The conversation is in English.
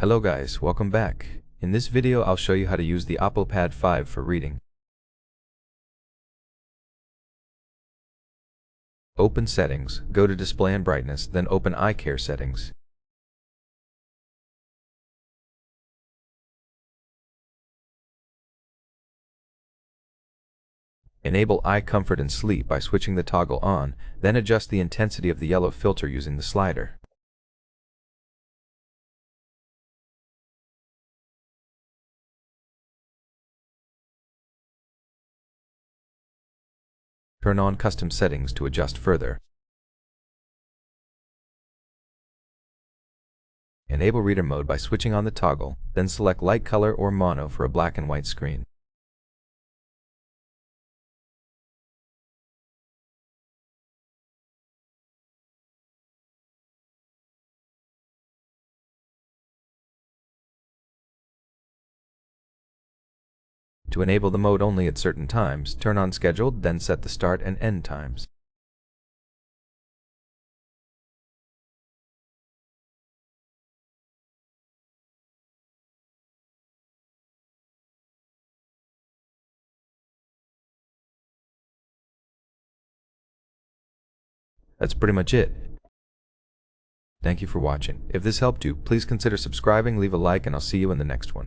Hello guys, welcome back. In this video I'll show you how to use the OPPO Pad 5 for reading. Open Settings, go to Display and Brightness, then open Eye Care Settings. Enable Eye Comfort and Sleep by switching the toggle on, then adjust the intensity of the yellow filter using the slider. Turn on Custom Settings to adjust further. Enable Reader Mode by switching on the toggle, then select Light Color or Mono for a black and white screen. To enable the mode only at certain times, turn on Scheduled, then set the start and end times. That's pretty much it. Thank you for watching. If this helped you, please consider subscribing, leave a like, and I'll see you in the next one.